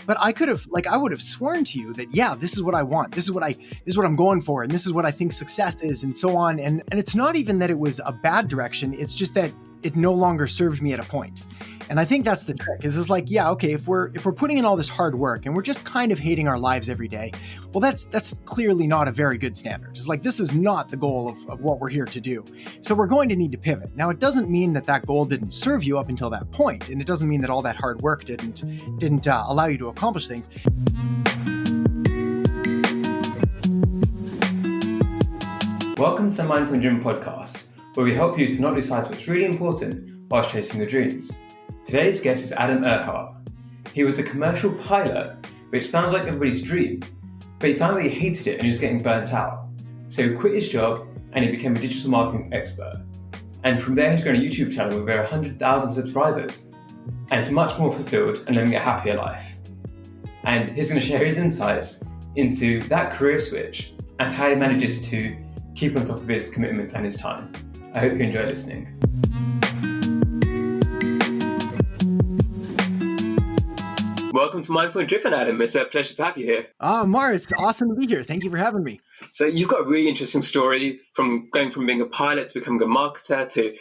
But I would have sworn to you that, yeah, this is what I want. This is what I'm going for. And this is what I think success is, and so on. And it's not even that it was a bad direction. It's just that it no longer served me at a point. And I think that's the trick, is it's like, yeah, okay, if we're putting in all this hard work and we're just kind of hating our lives every day, well, that's clearly not a very good standard. It's like, this is not the goal of what we're here to do. So we're going to need to pivot. Now, it doesn't mean that goal didn't serve you up until that point, and it doesn't mean that all that hard work didn't allow you to accomplish things. Welcome to the Mindful Dream podcast, where we help you to not lose sight of what's really important whilst chasing your dreams. Today's guest is Adam Erhart. He was a commercial pilot, which sounds like everybody's dream, but he found that he hated it and he was getting burnt out. So he quit his job and he became a digital marketing expert. And from there, he's grown a YouTube channel with over 100,000 subscribers. And it's much more fulfilled and living a happier life. And he's going to share his insights into that career switch and how he manages to keep on top of his commitments and his time. I hope you enjoy listening. Welcome to Mindful and Driven, Adam. It's a pleasure to have you here. Mar, it's awesome to be here. Thank you for having me. So you've got a really interesting story from going from being a pilot to becoming a marketer to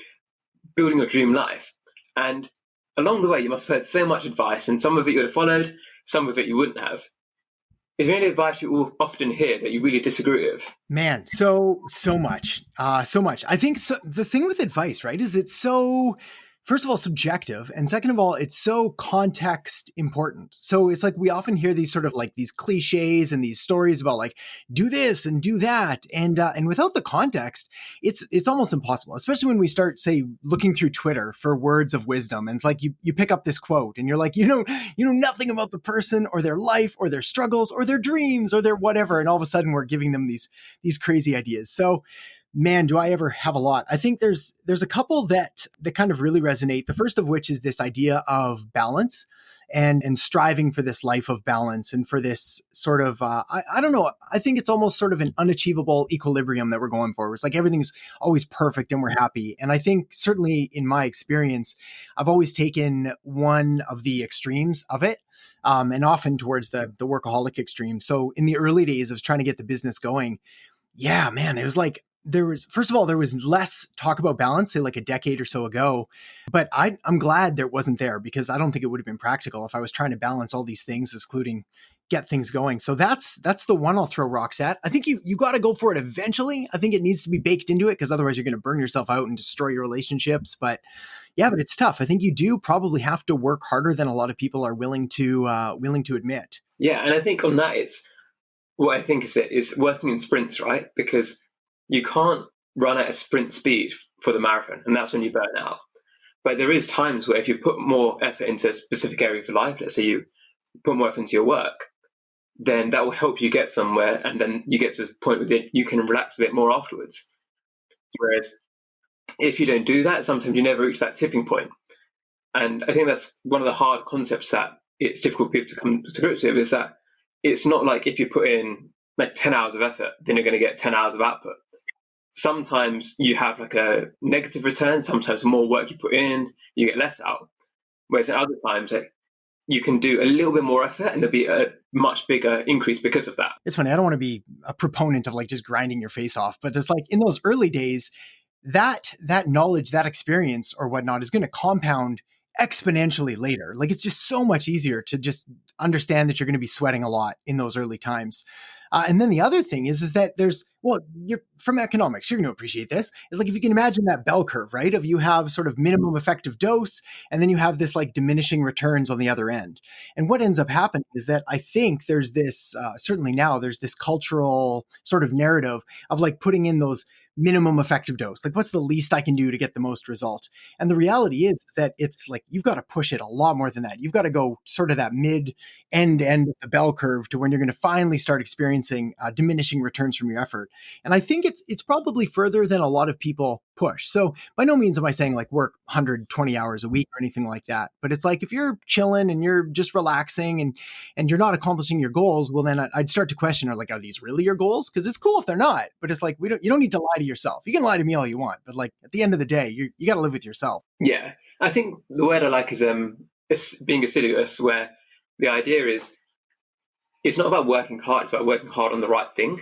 building your dream life. And along the way, you must have heard so much advice, and some of it you would have followed, some of it you wouldn't have. Is there any advice you often hear that you really disagree with? Man, so much. I think the thing with advice, right, is it's so, first of all, subjective. And second of all, it's so context important. So it's like we often hear these sort of like these cliches and these stories about like, do this and do that. And without the context, it's almost impossible, especially when we start, say, looking through Twitter for words of wisdom. And it's like you pick up this quote and you're like, you know nothing about the person or their life or their struggles or their dreams or their whatever. And all of a sudden we're giving them these crazy ideas. So man, do I ever have a lot. I think there's a couple that kind of really resonate. The first of which is this idea of balance and striving for this life of balance and for this sort of, I don't know, I think it's almost sort of an unachievable equilibrium that we're going for. It's like everything's always perfect and we're happy. And I think certainly in my experience, I've always taken one of the extremes of it. And often towards the workaholic extreme. So in the early days, I was trying to get the business going. Yeah, man, it was like, there was less talk about balance, say like a decade or so ago, but I'm glad there wasn't there, because I don't think it would have been practical if I was trying to balance all these things, including get things going. So that's the one I'll throw rocks at. I think you got to go for it eventually. I think it needs to be baked into it, because otherwise you're going to burn yourself out and destroy your relationships. But yeah, but it's tough. I think you do probably have to work harder than a lot of people are willing to admit. Yeah, and I think on that, it's what I think is working in sprints, right? Because you can't run at a sprint speed for the marathon, and that's when you burn out. But there is times where if you put more effort into a specific area of your life, let's say you put more effort into your work, then that will help you get somewhere, and then you get to the point where you can relax a bit more afterwards. Whereas if you don't do that, sometimes you never reach that tipping point. And I think that's one of the hard concepts that it's difficult for people to come to grips with, is that it's not like if you put in like 10 hours of effort, then you're going to get 10 hours of output. Sometimes you have like a negative return. Sometimes the more work you put in, you get less out. Whereas at other times, you can do a little bit more effort and there'll be a much bigger increase because of that. It's funny. I don't want to be a proponent of like just grinding your face off, but it's like in those early days, that knowledge, that experience or whatnot is going to compound exponentially later. Like it's just so much easier to just understand that you're going to be sweating a lot in those early times. And then the other thing is that you're from economics, you're going to appreciate this. It's like if you can imagine that bell curve, right? Of you have sort of minimum effective dose, and then you have this like diminishing returns on the other end. And what ends up happening is that I think there's this, certainly now, there's this cultural sort of narrative of like putting in those minimum effective dose. Like what's the least I can do to get the most result? And the reality is that it's like, you've got to push it a lot more than that. You've got to go sort of that end of the bell curve to when you're going to finally start experiencing diminishing returns from your effort. And I think it's probably further than a lot of people push. So by no means am I saying like work 120 hours a week or anything like that. But it's like, if you're chilling and you're just relaxing and you're not accomplishing your goals, well, then I'd start to question, are these really your goals? Because it's cool if they're not, but it's like, you don't need to lie to yourself. You can lie to me all you want, but like at the end of the day, you got to live with yourself. Yeah. I think the word I like is being assiduous, where the idea is it's not about working hard, it's about working hard on the right thing.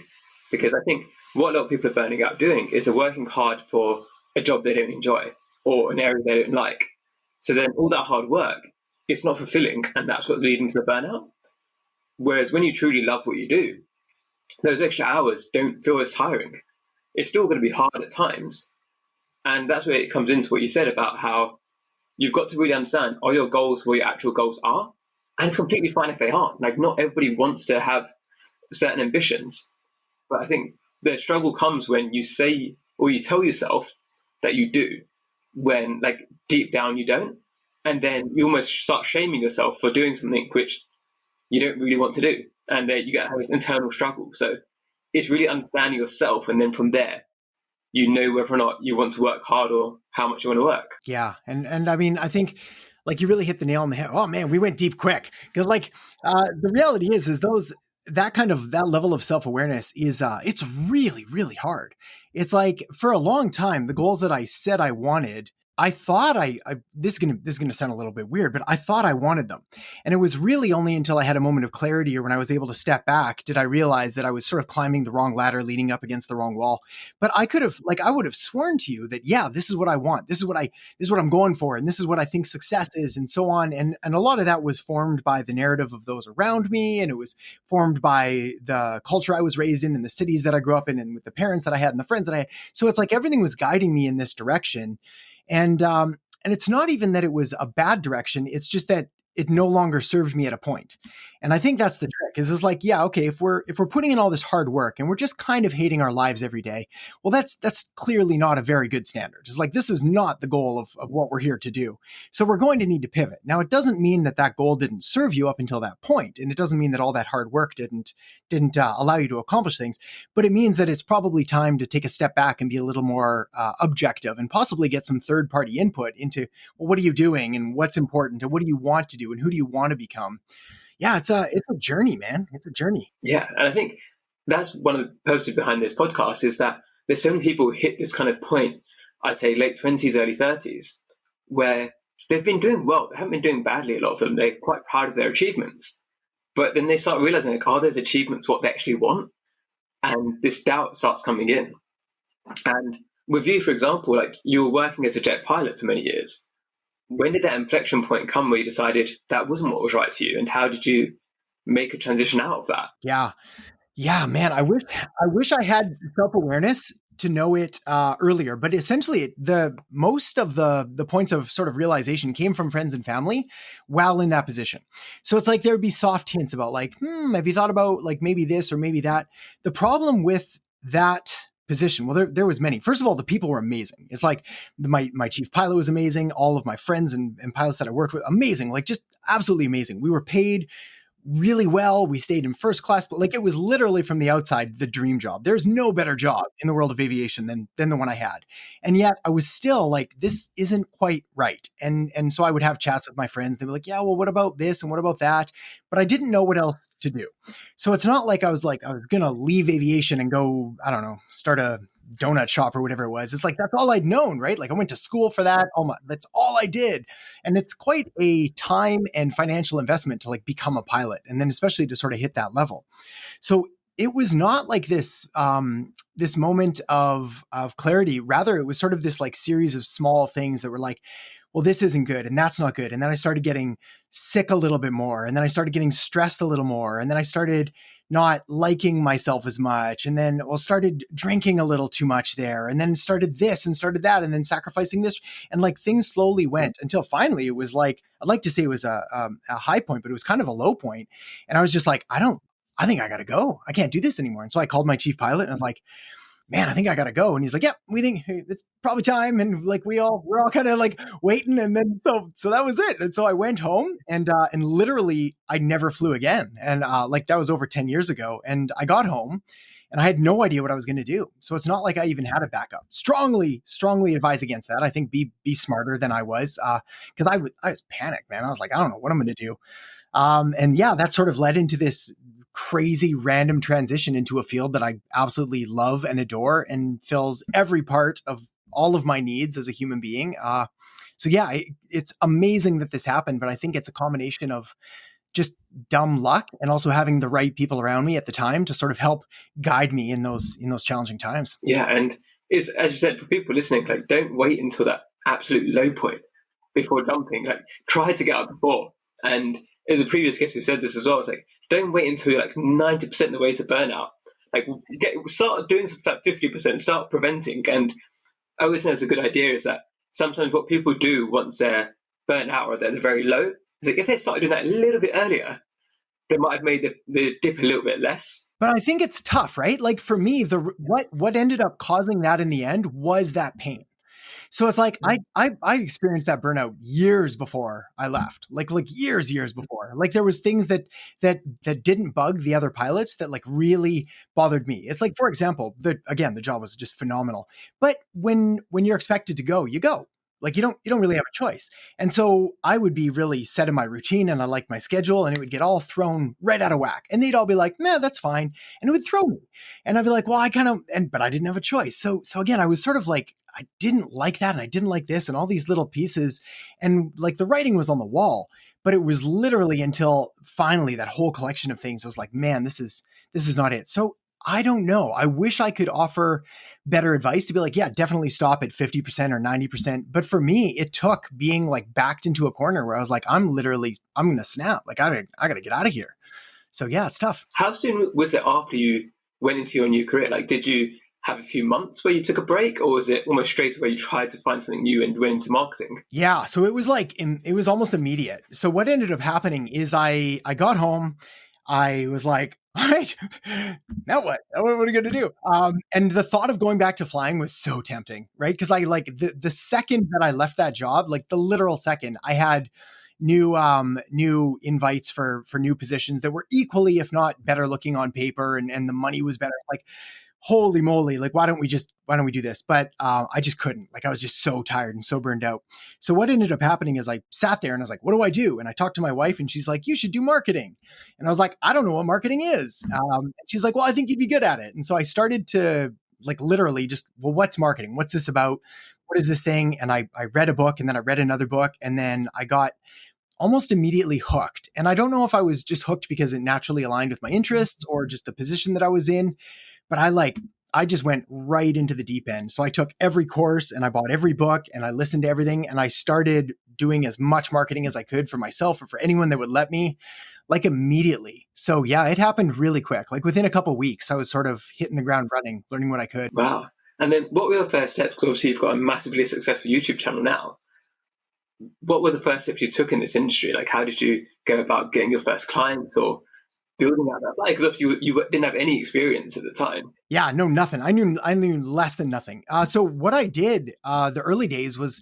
Because I think what a lot of people are burning out doing is they're working hard for a job they don't enjoy or an area they don't like. So then all that hard work, it's not fulfilling, and that's what's leading to the burnout. Whereas when you truly love what you do, those extra hours don't feel as tiring. It's still going to be hard at times. And that's where it comes into what you said about how you've got to really understand, are your goals what your actual goals are? And it's completely fine if they aren't. Like, not everybody wants to have certain ambitions. But I think the struggle comes when you say or you tell yourself that you do, when like deep down you don't. And then you almost start shaming yourself for doing something which you don't really want to do. And then you get to have this internal struggle. So it's really understanding yourself. And then from there, you know whether or not you want to work hard or how much you want to work. Yeah. And I mean, I think like you really hit the nail on the head. Oh man, we went deep quick. Cause like, the reality is that level of self-awareness is, it's really, really hard. It's like for a long time, the goals that I said I wanted, I thought this is gonna sound a little bit weird, but I thought I wanted them. And it was really only until I had a moment of clarity or when I was able to step back did I realize that I was sort of climbing the wrong ladder, leaning up against the wrong wall. But I would have sworn to you that, yeah, this is what I want. This is what I'm going for. And this is what I think success is, and so on. And a lot of that was formed by the narrative of those around me. And it was formed by the culture I was raised in and the cities that I grew up in and with the parents that I had and the friends that I had. So it's like everything was guiding me in this direction. And it's not even that it was a bad direction. It's just that it no longer served me at a point. And I think that's the trick is like, yeah, okay, if we're putting in all this hard work and we're just kind of hating our lives every day, well, that's clearly not a very good standard. It's like, this is not the goal of what we're here to do. So we're going to need to pivot. Now, it doesn't mean that goal didn't serve you up until that point. And it doesn't mean that all that hard work didn't allow you to accomplish things, but it means that it's probably time to take a step back and be a little more objective and possibly get some third party input into, well, what are you doing and what's important and what do you want to do and who do you want to become? Yeah, it's a journey, man. It's a journey. Yeah. And I think that's one of the purposes behind this podcast is that there's so many people who hit this kind of point, I'd say late 20s, early 30s, where they've been doing well. They haven't been doing badly, a lot of them. They're quite proud of their achievements. But then they start realizing, like, are those achievements what they actually want? And this doubt starts coming in. And with you, for example, like you were working as a jet pilot for many years. When did that inflection point come where you decided that wasn't what was right for you? And how did you make a transition out of that? Yeah, man. I wish I had self-awareness to know it earlier, but essentially the most of the points of sort of realization came from friends and family while in that position. So it's like there'd be soft hints about like, have you thought about like maybe this or maybe that? The problem with that position, well, there was many. First of all, the people were amazing. It's like my chief pilot was amazing. All of my friends and pilots that I worked with, amazing, like just absolutely amazing. We were paid really well. We stayed in first class, but like it was literally from the outside the dream job. There's no better job in the world of aviation than the one I had. And yet I was still like, this isn't quite right. And so I would have chats with my friends. They'd be like, yeah, well, what about this and what about that? But I didn't know what else to do. So it's not like I was going to leave aviation and go, I don't know, start a donut shop or whatever it was. It's like, that's all I'd known, right? Like I went to school for that. That's all I did. And it's quite a time and financial investment to like become a pilot. And then especially to sort of hit that level. So it was not like this, this moment of clarity. Rather, it was sort of this like series of small things that were like, well, this isn't good and that's not good. And then I started getting sick a little bit more. And then I started getting stressed a little more. And then I started not liking myself as much. And then started drinking a little too much there. And then started this and started that. And then sacrificing this. And like things slowly went until finally it was like, I'd like to say it was a high point, but it was kind of a low point. And I was just like, I think I got to go. I can't do this anymore. And so I called my chief pilot and I was like, man, I think I got to go. And he's like, yeah, we think it's probably time. And like, we're all kind of like waiting. And then, so that was it. And so I went home and literally I never flew again. And like that was over 10 years ago. And I got home and I had no idea what I was going to do. So it's not like I even had a backup. Strongly advise against that. I think be smarter than I was. Cause I was panicked, man. I was like, I don't know what I'm going to do. And yeah, that sort of led into this crazy random transition into a field that I absolutely love and adore and fills every part of all of my needs as a human being. So yeah, it's amazing that this happened, but I think it's a combination of just dumb luck and also having the right people around me at the time to sort of help guide me in those challenging times. Yeah, and it's, as you said, for people listening, like, don't wait until that absolute low point before jumping. Like, try to get up before. And there's a previous guest who said this as well. It's like, don't wait until you're like 90% of the way to burnout. Like, start doing something like 50%, start preventing. And I always think it's a good idea is that sometimes what people do once they're burnt out or they're very low is like, if they started doing that a little bit earlier, they might have made the dip a little bit less. But I think it's tough, right? Like for me, what ended up causing that in the end was that pain. So it's like I experienced that burnout years before I left, like years before. Like there was things that didn't bug the other pilots that like really bothered me. It's like, for example, the job was just phenomenal, but when you're expected to go, you go. Like you don't really have a choice. And so I would be really set in my routine and I liked my schedule and it would get all thrown right out of whack. And they'd all be like, "Man, that's fine." And it would throw me. And I'd be like, "Well, but I didn't have a choice." So again, I was sort of like, I didn't like that and I didn't like this and all these little pieces. And like the writing was on the wall, but it was literally until finally that whole collection of things, I was like, man, this is not it. So I don't know. I wish I could offer better advice to be like, yeah, definitely stop at 50% or 90%. But for me, it took being like backed into a corner where I was like, I'm going to snap. Like I got to get out of here. So yeah, it's tough. How soon was it after you went into your new career? Like, did you have a few months where you took a break, or was it almost straight away you tried to find something new and went into marketing? Yeah. So it was like, it was almost immediate. So what ended up happening is I got home. I was like, all right, now what? What are we going to do? And the thought of going back to flying was so tempting, right? Because I like the second that I left that job, like the literal second, I had new invites for new positions that were equally, if not better looking on paper, and the money was better. Like, holy moly, like why don't we do this? But I just couldn't. Like I was just so tired and so burned out. So what ended up happening is I sat there and I was like, what do I do? And I talked to my wife and she's like, you should do marketing. And I was like, I don't know what marketing is. And she's like, well, I think you'd be good at it. And so I started to like literally just, well, what's marketing? What's this about? What is this thing? And I read a book and then I read another book and then I got almost immediately hooked. And I don't know if I was just hooked because it naturally aligned with my interests or just the position that I was in. But I just went right into the deep end. So I took every course and I bought every book and I listened to everything and I started doing as much marketing as I could for myself or for anyone that would let me, like immediately. So yeah, it happened really quick. Like within a couple of weeks, I was sort of hitting the ground running, learning what I could. Wow. And then what were your first steps? Because obviously you've got a massively successful YouTube channel now. What were the first steps you took in this industry? Like, how did you go about getting your first clients or building out that life? Because if you didn't have any experience at the time. Yeah, no, nothing. I knew less than nothing. So what I did the early days was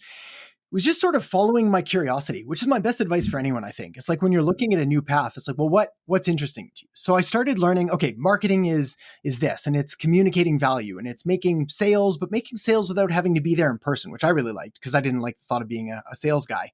just sort of following my curiosity, which is my best advice for anyone, I think. It's like when you're looking at a new path, it's like, well, what's interesting to you? So I started learning, okay, marketing is this, and it's communicating value, and it's making sales, but making sales without having to be there in person, which I really liked because I didn't like the thought of being a sales guy.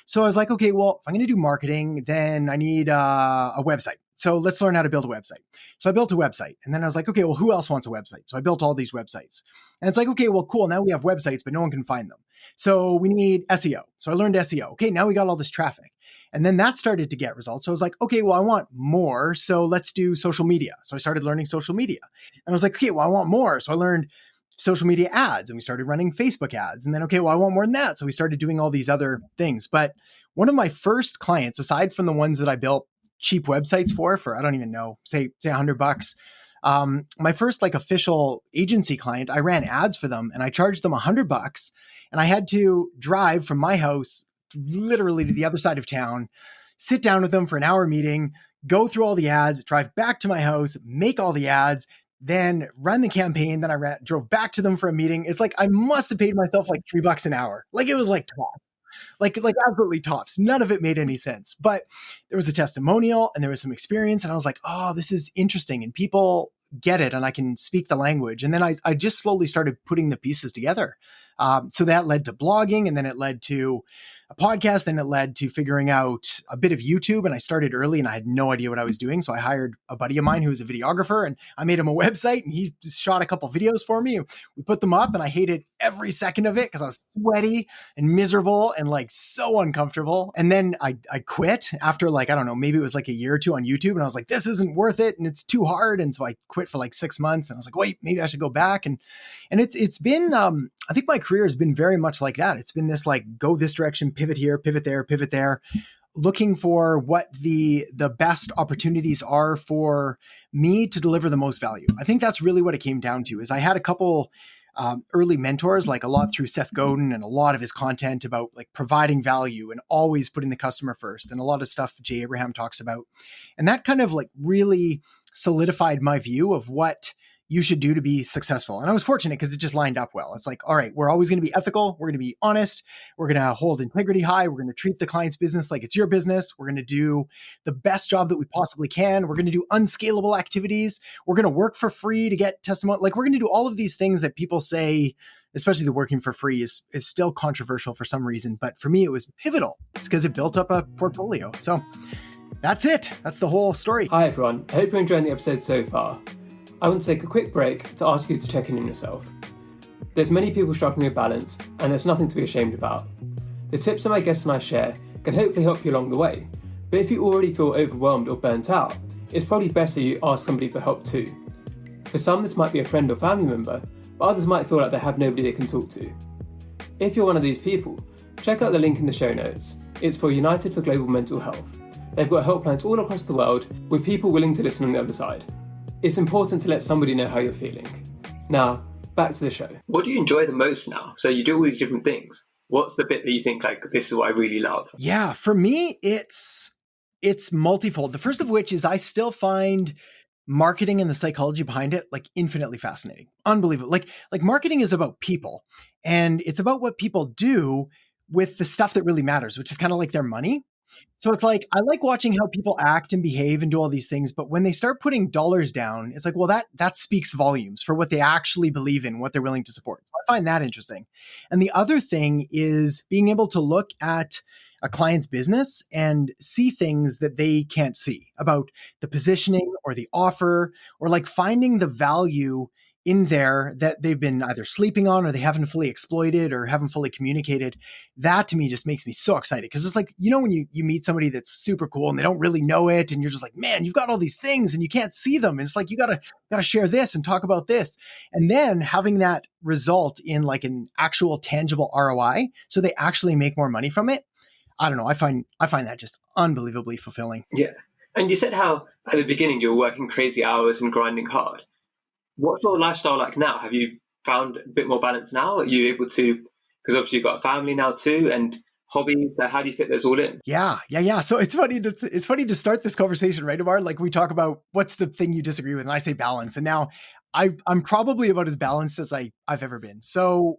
So I was like, okay, well, if I'm going to do marketing, then I need a website. So let's learn how to build a website. So I built a website and then I was like, okay, well, who else wants a website? So I built all these websites and it's like, okay, well, cool. Now we have websites, but no one can find them. So we need SEO. So I learned SEO. Okay, now we got all this traffic. And then that started to get results. So I was like, okay, well, I want more. So let's do social media. So I started learning social media. And I was like, okay, well, I want more. So I learned social media ads and we started running Facebook ads. And then, okay, well, I want more than that. So we started doing all these other things. But one of my first clients, aside from the ones that I built cheap websites for, I don't even know, say $100. My first like official agency client, I ran ads for them and I charged them $100 and I had to drive from my house literally to the other side of town, sit down with them for an hour meeting, go through all the ads, drive back to my house, make all the ads, then run the campaign. Then I drove back to them for a meeting. It's like, I must've paid myself like $3 an hour. Like it was like top. Like absolutely tops. None of it made any sense, but there was a testimonial and there was some experience and I was like, oh, this is interesting and people get it and I can speak the language. And then I just slowly started putting the pieces together. So that led to blogging and then it led to a podcast. Then it led to figuring out a bit of YouTube. And I started early and I had no idea what I was doing. So I hired a buddy of mine who was a videographer and I made him a website and he shot a couple videos for me. We put them up and I hated every second of it because I was sweaty and miserable and like so uncomfortable. And then I quit after like, I don't know, maybe it was like a year or two on YouTube. And I was like, this isn't worth it. And it's too hard. And so I quit for like 6 months and I was like, wait, maybe I should go back. And it's been, I think my career has been very much like that. It's been this like, go this direction, pivot here, pivot there, looking for what the best opportunities are for me to deliver the most value. I think that's really what it came down to. Is I had a couple early mentors, like a lot through Seth Godin and a lot of his content about like providing value and always putting the customer first, and a lot of stuff Jay Abraham talks about. And that kind of like really solidified my view of what you should do to be successful. And I was fortunate because it just lined up well. It's like, all right, we're always going to be ethical. We're going to be honest. We're going to hold integrity high. We're going to treat the client's business like it's your business. We're going to do the best job that we possibly can. We're going to do unscalable activities. We're going to work for free to get testimony. Like we're going to do all of these things that people say, especially the working for free is still controversial for some reason. But for me, it was pivotal. It's because it built up a portfolio. So that's it. That's the whole story. Hi, everyone. I hope you're enjoying the episode so far. I want to take a quick break to ask you to check in on yourself. There's many people struggling with balance, and there's nothing to be ashamed about. The tips that my guests and I share can hopefully help you along the way, but if you already feel overwhelmed or burnt out, it's probably best that you ask somebody for help too. For some, this might be a friend or family member, but others might feel like they have nobody they can talk to. If you're one of these people, check out the link in the show notes. It's for United for Global Mental Health. They've got helplines all across the world with people willing to listen on the other side. It's important to let somebody know how you're feeling. Now, back to the show. What do you enjoy the most now? So you do all these different things. What's the bit that you think like, this is what I really love? Yeah, for me, it's multifold. The first of which is I still find marketing and the psychology behind it like infinitely fascinating. Unbelievable. Like marketing is about people and it's about what people do with the stuff that really matters, which is kind of like their money. So it's like, I like watching how people act and behave and do all these things. But when they start putting dollars down, it's like, well, that speaks volumes for what they actually believe in, what they're willing to support. So I find that interesting. And the other thing is being able to look at a client's business and see things that they can't see about the positioning or the offer, or like finding the value in there that they've been either sleeping on or they haven't fully exploited or haven't fully communicated. That to me just makes me so excited because it's like, you know, when you meet somebody that's super cool and they don't really know it and you're just like, man, you've got all these things and you can't see them. And it's like, you gotta share this and talk about this. And then having that result in like an actual tangible ROI so they actually make more money from it. I don't know. I find that just unbelievably fulfilling. Yeah. And you said how at the beginning you were working crazy hours and grinding hard. What's your lifestyle like now? Have you found a bit more balance now? Are you able to, because obviously you've got a family now too and hobbies, how do you fit those all in? Yeah. So it's funny to start this conversation, right, Amar? Like we talk about what's the thing you disagree with and I say balance. And now I'm probably about as balanced as I've ever been. So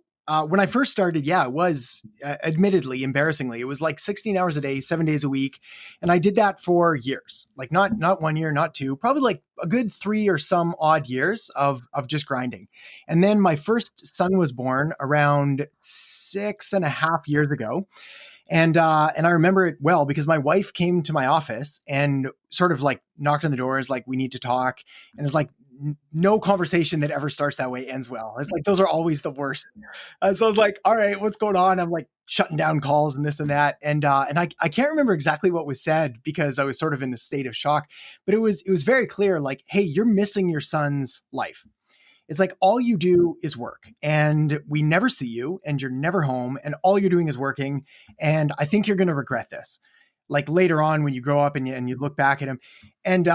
when I first started, it was admittedly, embarrassingly, it was like 16 hours a day, 7 days a week. And I did that for years, like not 1 year, not two, probably like a good 3 or some odd years of just grinding. And then my first son was born around 6.5 years ago. And I remember it well because my wife came to my office and sort of like knocked on the doors, like, we need to talk. And it's like, no conversation that ever starts that way ends well. It's like, those are always the worst. So I was like, all right, what's going on? I'm like shutting down calls and this and that. And I can't remember exactly what was said because I was sort of in a state of shock, but it was very clear, like, hey, you're missing your son's life. It's like, all you do is work and we never see you and you're never home and all you're doing is working. And I think you're going to regret this. Like later on when you grow up and you look back at him. And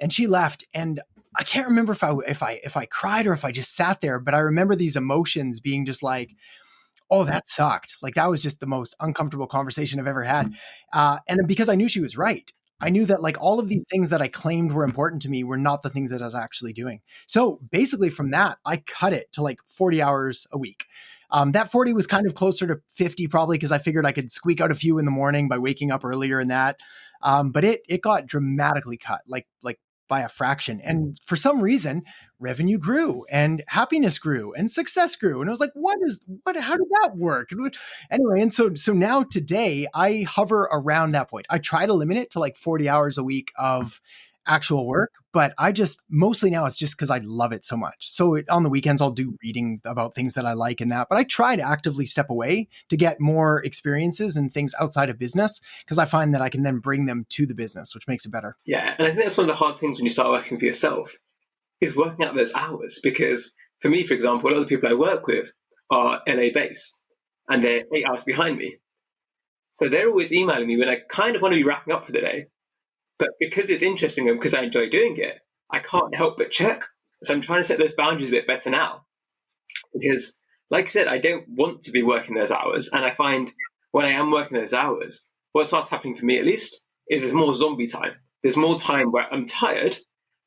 she left, and I can't remember if I cried or if I just sat there, but I remember these emotions being just like, oh, that sucked. Like that was just the most uncomfortable conversation I've ever had. And because I knew she was right, I knew that like all of these things that I claimed were important to me were not the things that I was actually doing. So basically from that, I cut it to like 40 hours a week. That 40 was kind of closer to 50 probably because I figured I could squeak out a few in the morning by waking up earlier and that. But it got dramatically cut, like by a fraction. And for some reason, revenue grew and happiness grew and success grew. And I was like, how did that work? Anyway, and so now today I hover around that point. I try to limit it to like 40 hours a week of actual work, but I just mostly now it's just because I love it so much. So on the weekends, I'll do reading about things that I like and that, but I try to actively step away to get more experiences and things outside of business because I find that I can then bring them to the business, which makes it better. Yeah. And I think that's one of the hard things when you start working for yourself is working out those hours. Because for me, for example, a lot of the people I work with are LA based and they're 8 hours behind me. So they're always emailing me when I kind of want to be wrapping up for the day. But because it's interesting and because I enjoy doing it, I can't help but check. So I'm trying to set those boundaries a bit better now. Because, like I said, I don't want to be working those hours. And I find when I am working those hours, what starts happening for me at least is there's more zombie time. There's more time where I'm tired,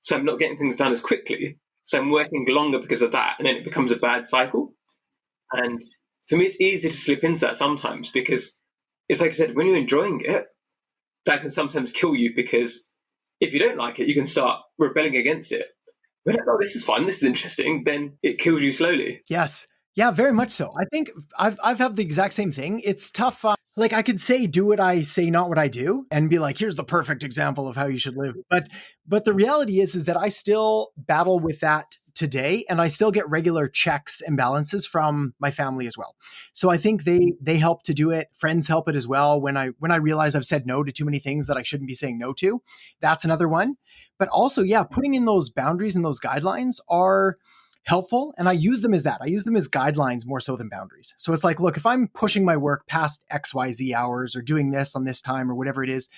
so I'm not getting things done as quickly. So I'm working longer because of that. And then it becomes a bad cycle. And for me, it's easy to slip into that sometimes because it's like I said, when you're enjoying it, that can sometimes kill you because if you don't like it, you can start rebelling against it. When like, oh, this is fun, this is interesting, then it kills you slowly. Yes. Yeah, very much so. I think I've had the exact same thing. It's tough. Like I could say, do what I say, not what I do, and be like, here's the perfect example of how you should live. But the reality is that I still battle with that today, and I still get regular checks and balances from my family as well. So I think they help to do it. Friends help it as well. When I realize I've said no to too many things that I shouldn't be saying no to, that's another one. But also, yeah, putting in those boundaries and those guidelines are helpful. And I use them as that. I use them as guidelines more so than boundaries. So it's like, look, if I'm pushing my work past XYZ hours or doing this on this time or whatever it is,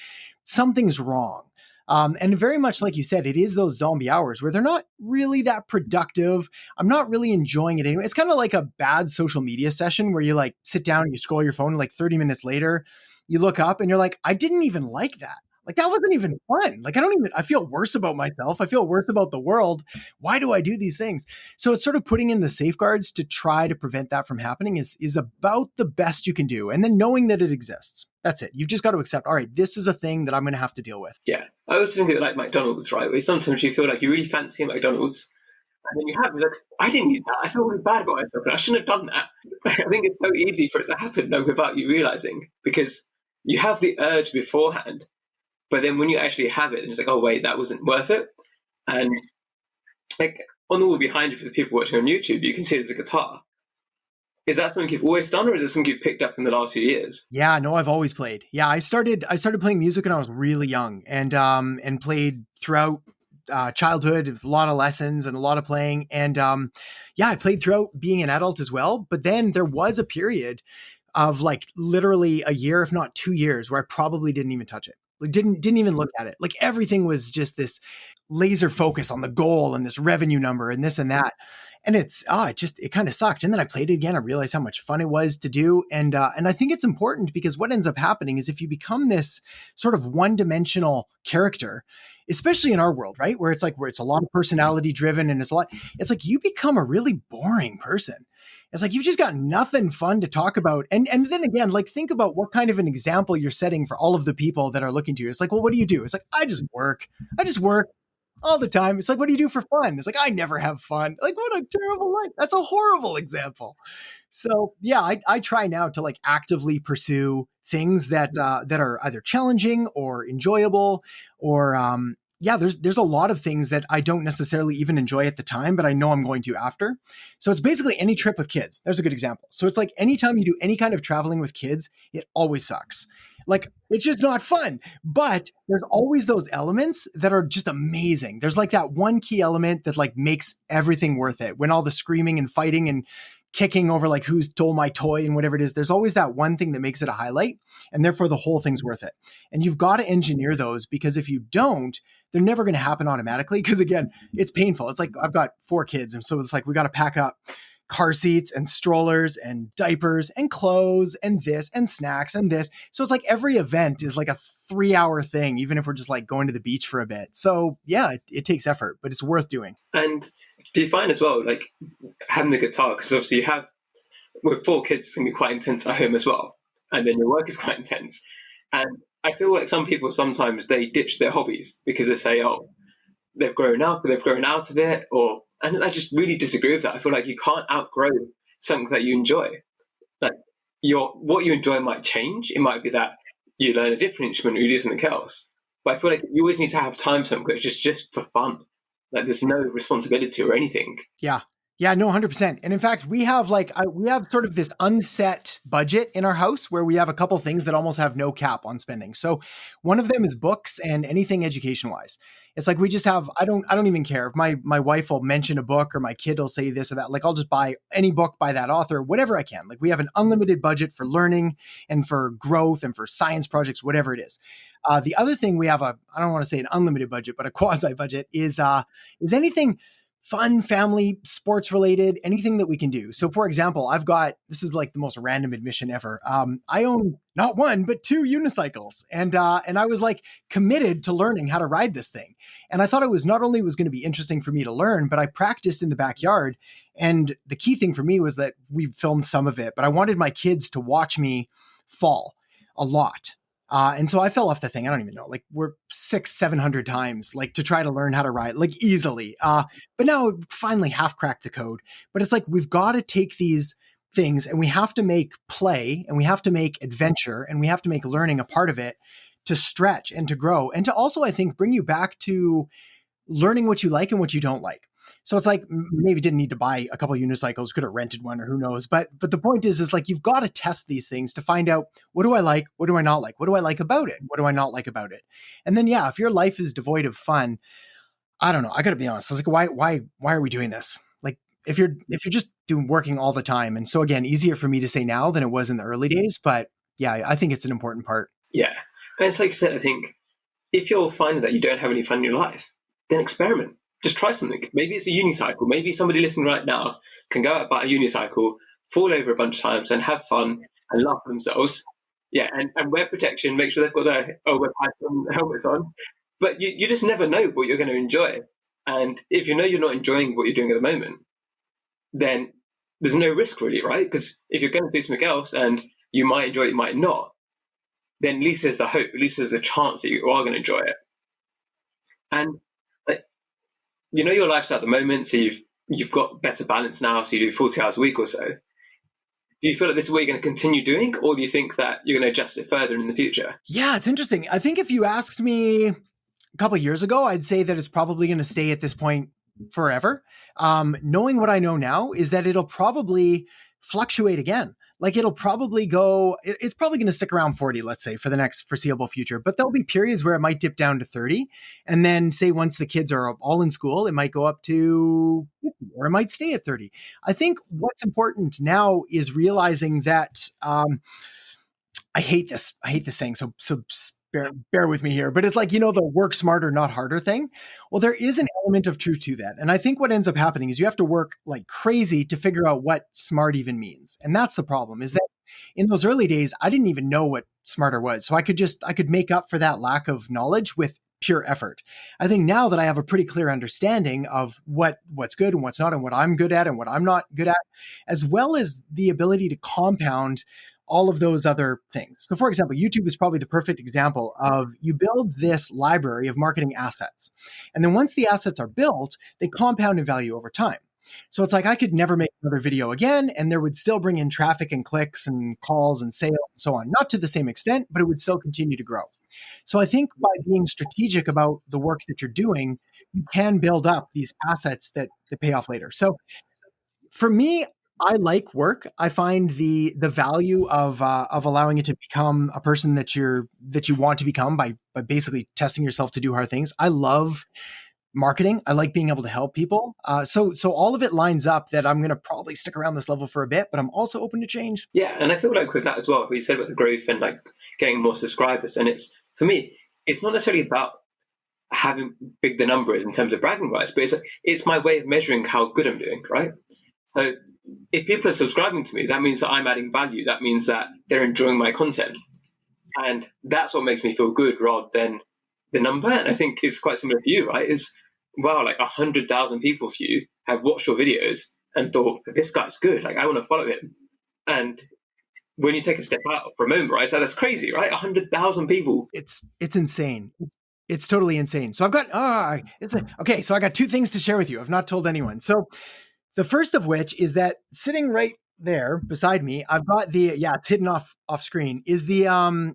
something's wrong. And very much like you said, it is those zombie hours where they're not really that productive. I'm not really enjoying it anyway. It's kind of like a bad social media session where you like sit down and you scroll your phone and like 30 minutes later, you look up and you're like, I didn't even like that. Like that wasn't even fun. Like I feel worse about myself. I feel worse about the world. Why do I do these things? So it's sort of putting in the safeguards to try to prevent that from happening is about the best you can do. And then knowing that it exists. That's it. You've just got to accept, all right, this is a thing that I'm going to have to deal with. Yeah. I also think of it like McDonald's, right? Where sometimes you feel like you really fancy a McDonald's and then you have like, I didn't eat that. I feel really bad about myself and I shouldn't have done that. I think it's so easy for it to happen though without you realizing because you have the urge beforehand. But then when you actually have it, it's like, oh, wait, that wasn't worth it. And like on the wall behind you for the people watching on YouTube, you can see there's a guitar. Is that something you've always done or is it something you've picked up in the last few years? Yeah, no, I've always played. Yeah, I started playing music when I was really young and played throughout childhood, a lot of lessons and a lot of playing. And yeah, I played throughout being an adult as well. But then there was a period of like literally a year, if not 2 years, where I probably didn't even touch it. Like didn't even look at it. Like everything was just this laser focus on the goal and this revenue number and this and that. And it kind of sucked. And then I played it again. I realized how much fun it was to do. And I think it's important because what ends up happening is if you become this sort of one-dimensional character, especially in our world, right? Where it's a lot of personality driven and it's like you become a really boring person. It's like you've just got nothing fun to talk about. And then again, like think about what kind of an example you're setting for all of the people that are looking to you. It's like, well, what do you do? It's like, I just work all the time. It's like, what do you do for fun? It's like, I never have fun. Like, what a terrible life. That's a horrible example. So yeah, I try now to like actively pursue things that are either challenging or enjoyable or, yeah, there's a lot of things that I don't necessarily even enjoy at the time, but I know I'm going to after. So it's basically any trip with kids. There's a good example. So it's like anytime you do any kind of traveling with kids, it always sucks. Like it's just not fun, but there's always those elements that are just amazing. There's like that one key element that like makes everything worth it. When all the screaming and fighting and kicking over like who stole my toy and whatever it is, there's always that one thing that makes it a highlight and therefore the whole thing's worth it. And you've got to engineer those because if you don't, they're never going to happen automatically. Because again, it's painful. It's like I've got 4 kids. And so it's like we got to pack up car seats and strollers and diapers and clothes and this and snacks and this. So it's like every event is like a 3-hour thing, even if we're just like going to the beach for a bit. So yeah, it takes effort, but it's worth doing. And do you find as well, like having the guitar, because obviously you have, with 4 kids, it's going to be quite intense at home as well. And then your work is quite intense. And I feel like some people sometimes they ditch their hobbies because they say, oh, they've grown up or they've grown out of it, and I just really disagree with that. I feel like you can't outgrow something that you enjoy. Like what you enjoy might change. It might be that you learn a different instrument or you do something else. But I feel like you always need to have time for something that's just for fun. Like there's no responsibility or anything. Yeah. Yeah, no, 100%. And in fact, we have we have sort of this unset budget in our house where we have a couple things that almost have no cap on spending. So one of them is books and anything education wise. It's like we just have, I don't even care if my wife will mention a book or my kid will say this or that. Like I'll just buy any book by that author, whatever I can. Like we have an unlimited budget for learning and for growth and for science projects, whatever it is. The other thing we have I don't want to say an unlimited budget, but a quasi budget is anything fun, family, sports related, anything that we can do. So for example, this is like the most random admission ever. I own not one, but two unicycles. And I was like committed to learning how to ride this thing. And I thought it was not only was going to be interesting for me to learn, but I practiced in the backyard. And the key thing for me was that we filmed some of it, but I wanted my kids to watch me fall a lot. And so I fell off the thing. I don't even know, like we're 600-700 times, like to try to learn how to ride, like easily. But now I've finally half cracked the code. But it's like we've got to take these things and we have to make play and we have to make adventure and we have to make learning a part of it to stretch and to grow and to also, I think, bring you back to learning what you like and what you don't like. So it's like maybe didn't need to buy a couple of unicycles, could have rented one or who knows. But the point is like you've got to test these things to find out what do I like, what do I not like, what do I like about it, what do I not like about it. And then if your life is devoid of fun, I don't know. I got to be honest. I was like, why are we doing this? Like if you're just working all the time, and so again, easier for me to say now than it was in the early days. But yeah, I think it's an important part. Yeah, and it's like I said. I think if you're finding that you don't have any fun in your life, then experiment. Just try something. Maybe it's a unicycle. Maybe somebody listening right now can go out by a unicycle, fall over a bunch of times and have fun and laugh at themselves. Yeah, and wear protection. Make sure they've got their helmets on. But you just never know what you're going to enjoy. And if you know you're not enjoying what you're doing at the moment, then there's no risk really, right? Because if you're going to do something else and you might enjoy it, you might not, then at least there's the hope. At least there's a chance that you are going to enjoy it. And you know your lifestyle at the moment, so you've got better balance now, so you do 40 hours a week or so. Do you feel like this is what you're going to continue doing, or do you think that you're going to adjust it further in the future? Yeah, it's interesting. I think if you asked me a couple of years ago, I'd say that it's probably going to stay at this point forever. Knowing what I know now is that it'll probably fluctuate again. Like it'll probably it's probably going to stick around 40, let's say, for the next foreseeable future. But there'll be periods where it might dip down to 30. And then say once the kids are all in school, it might go up to 50, or it might stay at 30. I think what's important now is realizing that I hate this saying, so bear with me here, but it's like, the work smarter, not harder thing. Well, there is an element of truth to that. And I think what ends up happening is you have to work like crazy to figure out what smart even means. And that's the problem, is that in those early days, I didn't even know what smarter was. So I could make up for that lack of knowledge with pure effort. I think now that I have a pretty clear understanding of what's good and what's not, and what I'm good at and what I'm not good at, as well as the ability to compound all of those other things. So for example, YouTube is probably the perfect example of you build this library of marketing assets. And then once the assets are built, they compound in value over time. So it's like I could never make another video again, and there would still bring in traffic and clicks and calls and sales and so on. Not to the same extent, but it would still continue to grow. So I think by being strategic about the work that you're doing, you can build up these assets that pay off later. So for me, I like work. I find the value of allowing it to become a person that you want to become by basically testing yourself to do hard things. I love marketing. I like being able to help people. So all of it lines up that I'm going to probably stick around this level for a bit, but I'm also open to change. Yeah, and I feel like with that as well, what you said about the growth and like getting more subscribers, and for me, it's not necessarily about having big the number is in terms of bragging rights, but it's my way of measuring how good I'm doing, right? So if people are subscribing to me, that means that I'm adding value. That means that they're enjoying my content. And that's what makes me feel good rather than the number. And I think it's quite similar to you, right? Wow, like 100,000 people for you have watched your videos and thought, this guy's good. Like, I want to follow him. And when you take a step out for a moment, right? So that's crazy, right? 100,000 people. It's insane. It's totally insane. So I've got okay. So I got two things to share with you. I've not told anyone. So the first of which is that sitting right there beside me, I've got the it's hidden off screen. Is the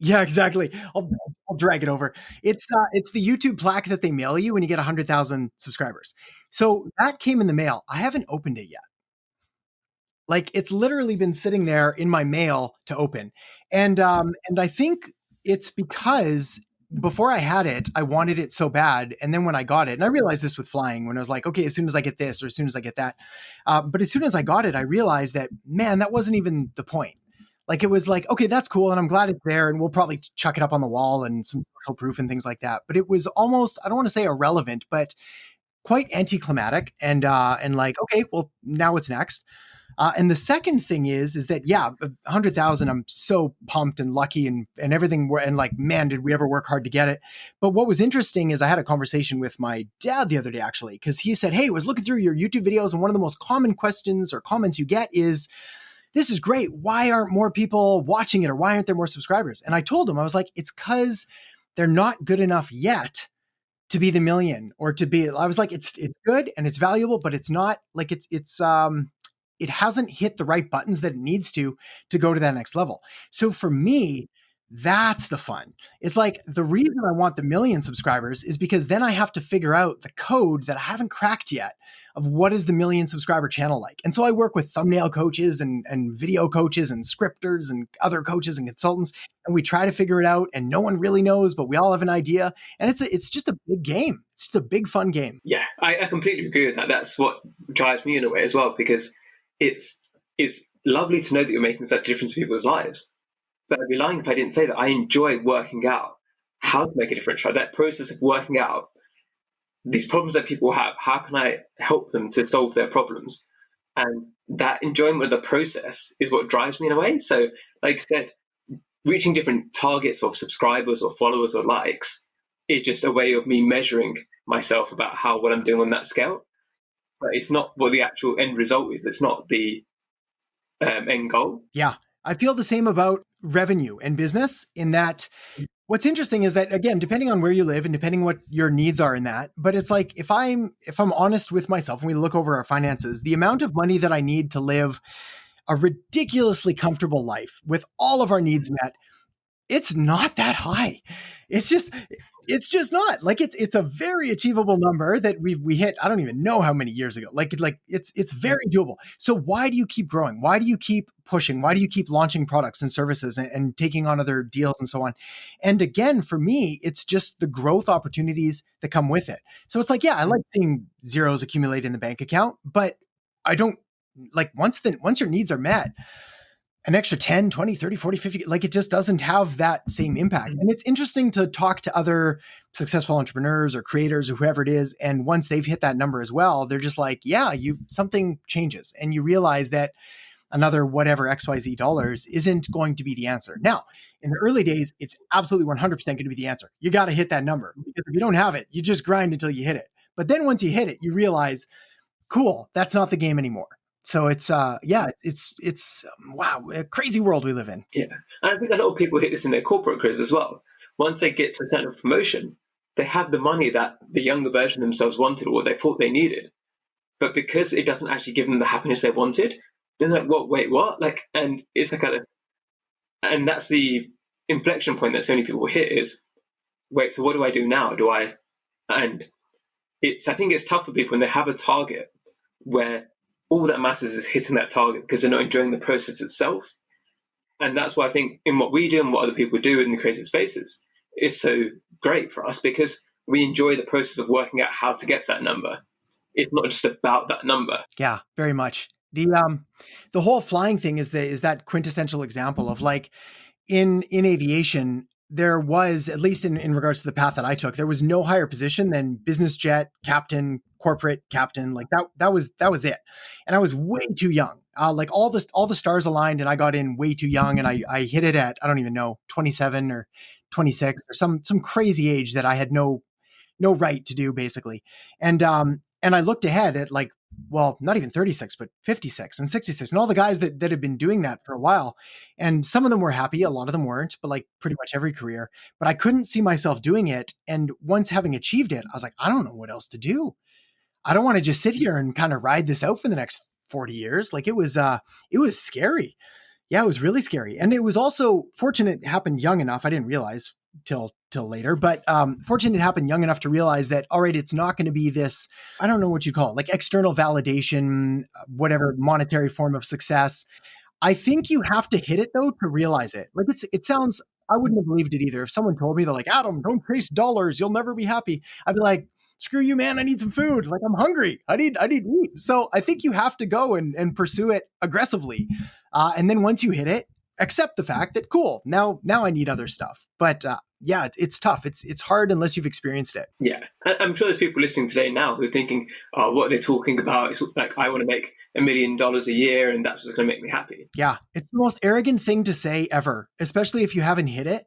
yeah, exactly. I'll drag it over. It's the YouTube plaque that they mail you when you get 100,000 subscribers. So that came in the mail. I haven't opened it yet. Like it's literally been sitting there in my mail to open. And I think it's because before I had it, I wanted it so bad. And then when I got it, and I realized this with flying, when I was like, okay, as soon as I get this or as soon as I get that. But as soon as I got it, I realized that, man, that wasn't even the point. Like it was like, okay, that's cool. And I'm glad it's there. And we'll probably chuck it up on the wall and some social proof and things like that. But it was almost, I don't want to say irrelevant, but quite anticlimactic and like, okay, well, now what's next? And the second thing is that, yeah, 100,000, I'm so pumped and lucky and everything. And like, man, did we ever work hard to get it? But what was interesting is I had a conversation with my dad the other day, actually, because he said, hey, I was looking through your YouTube videos. And one of the most common questions or comments you get is, this is great. Why aren't more people watching it? Or why aren't there more subscribers? And I told him, I was like, it's because they're not good enough yet to be the million or to be, I was like, it's good and it's valuable, but it's not like it hasn't hit the right buttons that it needs to go to that next level. So for me, that's the fun. It's like the reason I want the million subscribers is because then I have to figure out the code that I haven't cracked yet of what is the million subscriber channel like. And so I work with thumbnail coaches and video coaches and scripters and other coaches and consultants, and we try to figure it out. And no one really knows, but we all have an idea. And it's just a big game. It's just a big fun game. Yeah, I completely agree with that. That's what drives me in a way as well, because it's lovely to know that you're making such a difference in people's lives. But I'd be lying if I didn't say that I enjoy working out how to make a difference, right? That process of working out these problems that people have, how can I help them to solve their problems? And that enjoyment of the process is what drives me in a way. So, like I said, reaching different targets of subscribers or followers or likes is just a way of me measuring myself about how well I'm doing on that scale. But it's not what the actual end result is. It's not the end goal. Yeah. I feel the same about revenue and business in that what's interesting is that, again, depending on where you live and depending what your needs are in that, but it's like, if I'm honest with myself and we look over our finances, the amount of money that I need to live a ridiculously comfortable life with all of our needs met, it's not that high. It's just not like it's a very achievable number that we hit. I don't even know how many years ago. Like it's very doable. So why do you keep growing? Why do you keep pushing? Why do you keep launching products and services and taking on other deals and so on? And again, for me, it's just the growth opportunities that come with it. So it's like, yeah, I like seeing zeros accumulate in the bank account, but I don't like once your needs are met, an extra 10, 20, 30, 40, 50, like it just doesn't have that same impact. And it's interesting to talk to other successful entrepreneurs or creators or whoever it is. And once they've hit that number as well, they're just like, yeah, something changes and you realize that another whatever XYZ dollars isn't going to be the answer. Now, in the early days, it's absolutely 100% going to be the answer. You got to hit that number because if you don't have it, you just grind until you hit it. But then once you hit it, you realize, cool, that's not the game anymore. So it's wow, a crazy world we live in. Yeah, and I think a lot of people hit this in their corporate careers as well. Once they get to a certain promotion, they have the money that the younger version of themselves wanted or what they thought they needed, but because it doesn't actually give them the happiness they wanted, they're like, "What? Wait, what?" Like, and it's like and that's the inflection point that so many people hit is, wait, so what do I do now? And I think it's tough for people when they have a target where all that matters is hitting that target because they're not enjoying the process itself. And that's why I think in what we do and what other people do in the creative spaces is so great for us because we enjoy the process of working out how to get to that number. It's not just about that number. Yeah, very much. The whole flying thing is that quintessential example of like in aviation, there was, at least in regards to the path that I took, there was no higher position than business jet captain, corporate captain. Like that was it. And I was way too young. Like all the stars aligned and I got in way too young and I hit it at, I don't even know, 27 or 26 or some crazy age that I had no right to do basically. And I looked ahead at like well, not even 36, but 56 and 66, and all the guys that had been doing that for a while. And some of them were happy, a lot of them weren't, but like pretty much every career. But I couldn't see myself doing it. And once having achieved it, I was like, I don't know what else to do. I don't want to just sit here and kind of ride this out for the next 40 years. Like it was scary. Yeah, it was really scary. And it was also fortunate it happened young enough. I didn't realize till later, but fortunate it happened young enough to realize that, all right, it's not going to be this, I don't know what you call it, like external validation, whatever monetary form of success. I think you have to hit it though to realize it. Like it sounds, I wouldn't have believed it either. If someone told me they're like, Adam, don't chase dollars, you'll never be happy. I'd be like, screw you, man. I need some food. Like I'm hungry. I need to eat. So I think you have to go and pursue it aggressively. And then once you hit it, accept the fact that cool, now I need other stuff. But yeah, it's tough. It's hard unless you've experienced it. Yeah, I'm sure there's people listening today now who are thinking, "Oh, what are they talking about? It's like I want to make $1 million a year, and that's what's going to make me happy." Yeah, it's the most arrogant thing to say ever, especially if you haven't hit it.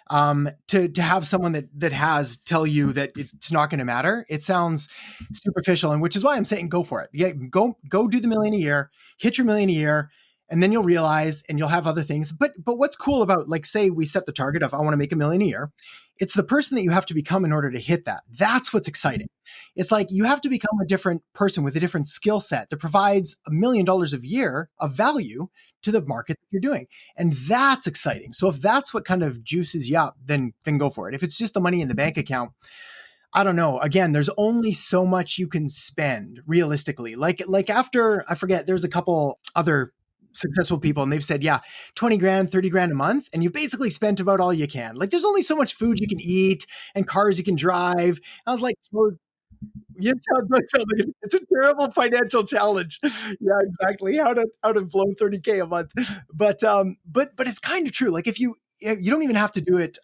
To have someone that has tell you that it's not going to matter, it sounds superficial, and which is why I'm saying go for it. Yeah, go do the million a year, hit your million a year, and then you'll realize, and you'll have other things. But what's cool about, like, say we set the target of I want to make $1 million a year, it's the person that you have to become in order to hit that. That's what's exciting. It's like you have to become a different person with a different skill set that provides $1 million a year of value to the market that you're doing. And that's exciting. So if that's what kind of juices you up, then go for it. If it's just the money in the bank account, I don't know. Again, there's only so much you can spend realistically. Like after, I forget, there's a couple other successful people and they've said, yeah, 20 grand, 30 grand a month. And you've basically spent about all you can. Like there's only so much food you can eat and cars you can drive. I was like, it sounds like it's a terrible financial challenge. Yeah, exactly. How to blow 30K a month. But it's kind of true. Like if you don't even have to do it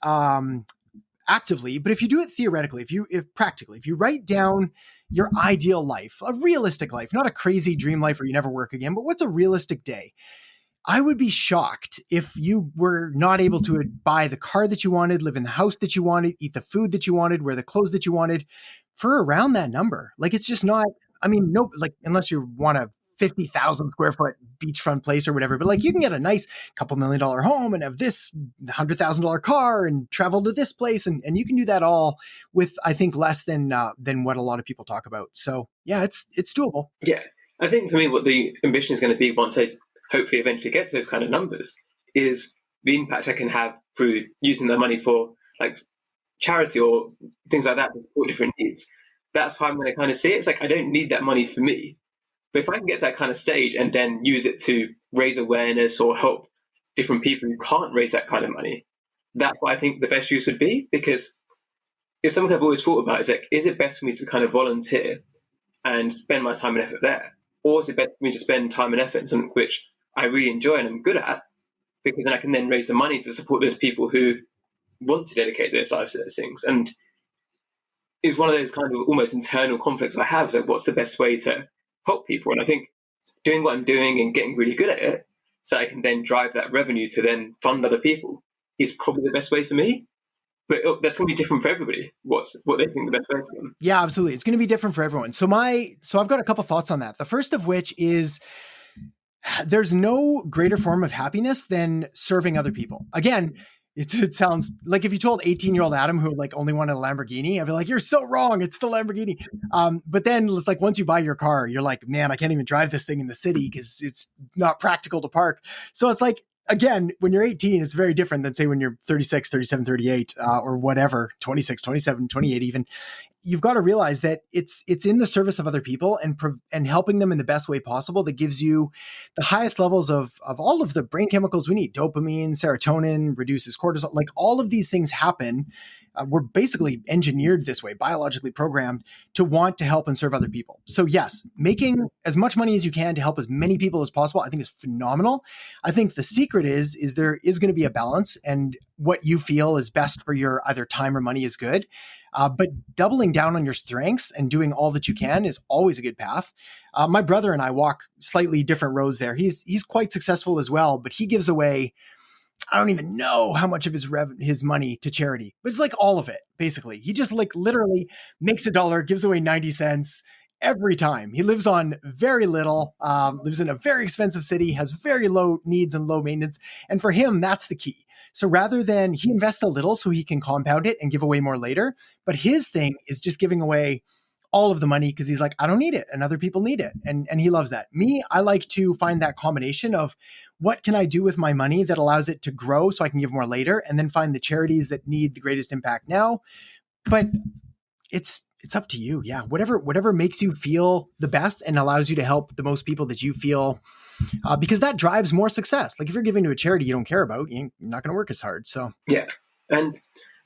actively, but if you do it theoretically, if practically, if you write down your ideal life, a realistic life, not a crazy dream life where you never work again, but what's a realistic day? I would be shocked if you were not able to buy the car that you wanted, live in the house that you wanted, eat the food that you wanted, wear the clothes that you wanted for around that number. Like it's just not, I mean, no, like unless you want a 50,000 square foot beachfront place or whatever, but like you can get a nice couple $1 million home and have this $100,000 car and travel to this place. And you can do that all with, I think, less than what a lot of people talk about. So yeah, it's doable. Yeah, I think for me, what the ambition is going to be once I hopefully eventually get to those kind of numbers is the impact I can have through using the money for like charity or things like that to support different needs. That's how I'm going to kind of see it. It's like I don't need that money for me. But if I can get to that kind of stage and then use it to raise awareness or help different people who can't raise that kind of money, that's what I think the best use would be. Because it's something I've always thought about. Is like, is it best for me to kind of volunteer and spend my time and effort there? Or is it better for me to spend time and effort in something which I really enjoy and I'm good at? Because then I can then raise the money to support those people who want to dedicate their lives to those things. And it's one of those kind of almost internal conflicts I have. Is like, what's the best way to help people? And I think doing what I'm doing and getting really good at it so I can then drive that revenue to then fund other people is probably the best way for me. But that's going to be different for everybody, what they think the best way is for them. Yeah, absolutely. It's going to be different for everyone. So I've got a couple thoughts on that. The first of which is there's no greater form of happiness than serving other people. Again, it sounds like if you told 18-year-old Adam who like only wanted a Lamborghini, I'd be like, you're so wrong. It's the Lamborghini. But then it's like, once you buy your car, you're like, man, I can't even drive this thing in the city because it's not practical to park. So it's like, again, when you're 18, it's very different than say when you're 36, 37, 38, or whatever, 26, 27, 28 even. You've got to realize that it's in the service of other people and helping them in the best way possible that gives you the highest levels of all of the brain chemicals we need. Dopamine, serotonin, reduces cortisol. Like all of these things happen. We're basically engineered this way, biologically programmed to want to help and serve other people. So yes, making as much money as you can to help as many people as possible, I think is phenomenal. I think the secret is there is going to be a balance, and what you feel is best for your either time or money is good. But doubling down on your strengths and doing all that you can is always a good path. My brother and I walk slightly different roads there. He's quite successful as well, but he gives away, I don't even know how much of his money to charity, but it's like all of it, basically. He just like literally makes $1, gives away 90 cents. every time. He lives on very little, lives in a very expensive city, has very low needs and low maintenance. And for him, that's the key. So rather than he invests a little so he can compound it and give away more later, but his thing is just giving away all of the money because he's like, I don't need it and other people need it. And he loves that. Me, I like to find that combination of what can I do with my money that allows it to grow so I can give more later, and then find the charities that need the greatest impact now. But it's up to you. Yeah. Whatever makes you feel the best and allows you to help the most people that you feel, because that drives more success. Like if you're giving to a charity you don't care about, you're not going to work as hard. So yeah. And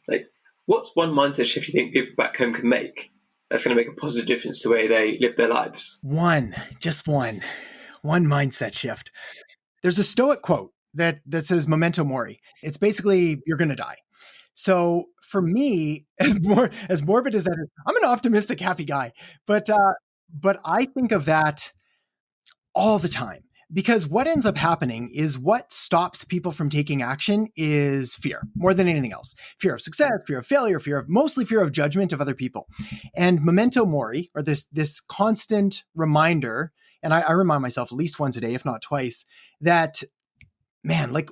like, what's one mindset shift you think people back home can make that's going to make a positive difference to the way they live their lives? Just one mindset shift. There's a Stoic quote that says memento mori. It's basically, you're going to die. So for me, as morbid as that is, I'm an optimistic, happy guy, but I think of that all the time, because what ends up happening is what stops people from taking action is fear more than anything else. Fear of success, fear of failure, mostly fear of judgment of other people. And memento mori, or this constant reminder, and I remind myself at least once a day, if not twice, that, man, like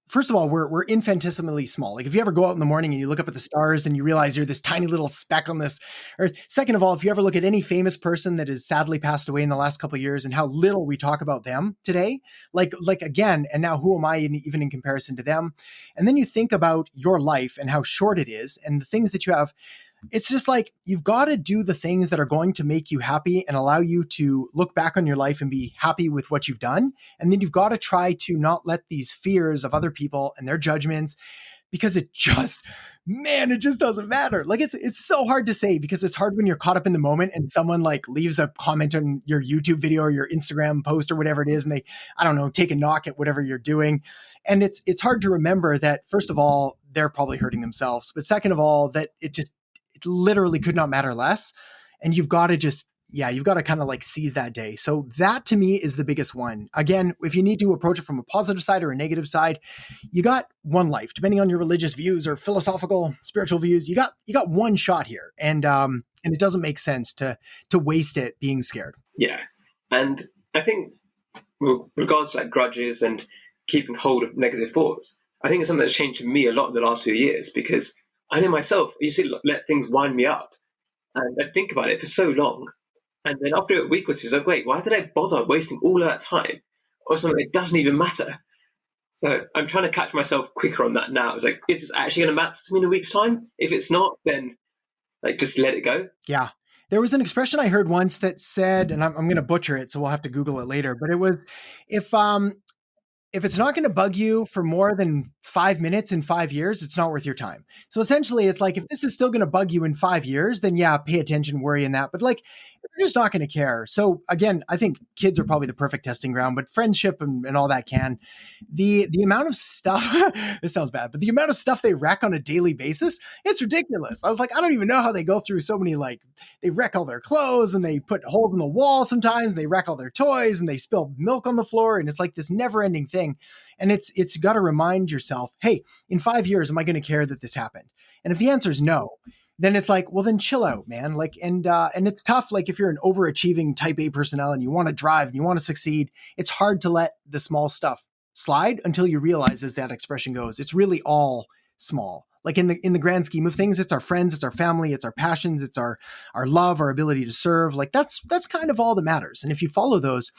first of all, we're infinitesimally small. Like if you ever go out in the morning and you look up at the stars and you realize you're this tiny little speck on this earth. Second of all, if you ever look at any famous person that has sadly passed away in the last couple of years and how little we talk about them today, like again, and now who am I even in comparison to them? And then you think about your life and how short it is and the things that you have. It's just like, you've got to do the things that are going to make you happy and allow you to look back on your life and be happy with what you've done. And then you've got to try to not let these fears of other people and their judgments, because it just doesn't matter. Like it's so hard to say, because it's hard when you're caught up in the moment and someone like leaves a comment on your YouTube video or your Instagram post or whatever it is, and they, I don't know, take a knock at whatever you're doing. And it's hard to remember that, first of all, they're probably hurting themselves, but second of all, that it literally could not matter less. And you've got to kind of like seize that day. So that to me is the biggest one. Again, if you need to approach it from a positive side or a negative side, you got one life, depending on your religious views or philosophical, spiritual views. You got one shot here. And it doesn't make sense to waste it being scared. Yeah. And I think with regards to like grudges and keeping hold of negative thoughts, I think it's something that's changed me a lot in the last few years, because I know myself, I used to let things wind me up and I'd think about it for so long. And then after a week or two, it's like, wait, why did I bother wasting all of that time or something that doesn't even matter? So I'm trying to catch myself quicker on that now. It's like, is this actually going to matter to me in a week's time? If it's not, then like just let it go. Yeah. There was an expression I heard once that said, and I'm going to butcher it, so we'll have to Google it later, but it was, if it's not going to bug you for more than 5 minutes in 5 years, it's not worth your time. So essentially, it's like, if this is still going to bug you in 5 years, then yeah, pay attention, worry in that. But like, if you're just not going to care. So again, I think kids are probably the perfect testing ground, but friendship and all that can. The amount of stuff, this sounds bad, but the amount of stuff they wreck on a daily basis, it's ridiculous. I was like, I don't even know how they go through so many, like, they wreck all their clothes and they put holes in the wall sometimes, and they wreck all their toys and they spill milk on the floor. And it's like this never ending thing. And it's got to remind yourself, hey, in 5 years, am I going to care that this happened? And if the answer is no, then it's like, well, then chill out, man. Like, and it's tough. Like if you're an overachieving type A personnel and you want to drive and you want to succeed, it's hard to let the small stuff slide until you realize, as that expression goes, it's really all small. Like in the grand scheme of things, it's our friends, it's our family, it's our passions, it's our love, our ability to serve. Like that's kind of all that matters. And if you follow those,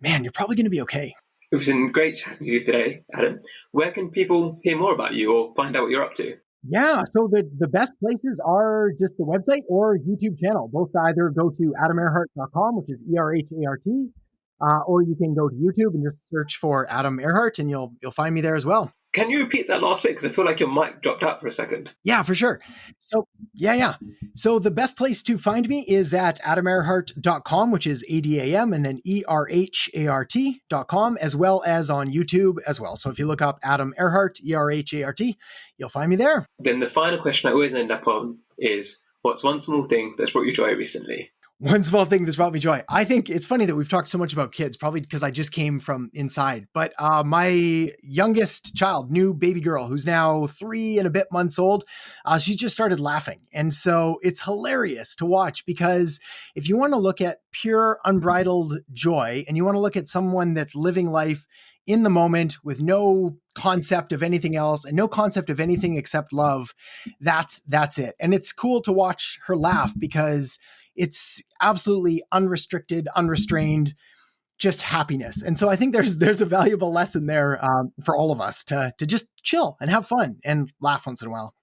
man, you're probably going to be okay. It was been great chatting to you today, Adam. Where can people hear more about you or find out what you're up to? Yeah, so the best places are just the website or YouTube channel. Both either go to adamerhart.com, which is ERHART, or you can go to YouTube and just search for Adam Erhart, and you'll find me there as well. Can you repeat that last bit? Because I feel like your mic dropped out for a second. Yeah, for sure. So, yeah. So the best place to find me is at adamerhart.com, which is ADAM, and then ERHART.com, as well as on YouTube as well. So if you look up Adam Erhart, ERHART, you'll find me there. Then the final question I always end up on is, what's one small thing that's brought you joy recently? One small thing that's brought me joy. I think it's funny that we've talked so much about kids, probably because I just came from inside. But my youngest child, new baby girl, who's now 3 and a bit months old, she just started laughing. And so it's hilarious to watch, because if you want to look at pure unbridled joy and you want to look at someone that's living life in the moment with no concept of anything else and no concept of anything except love, that's it. And it's cool to watch her laugh, because it's absolutely unrestricted, unrestrained, just happiness. And so I think there's a valuable lesson there for all of us to just chill and have fun and laugh once in a while.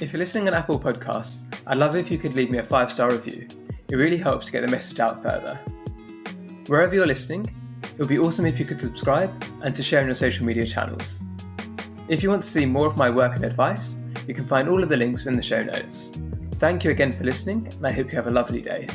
If you're listening on Apple Podcasts, I'd love it if you could leave me a 5-star review. It really helps get the message out further. Wherever you're listening, it would be awesome if you could subscribe and to share on your social media channels. If you want to see more of my work and advice, you can find all of the links in the show notes. Thank you again for listening, and I hope you have a lovely day.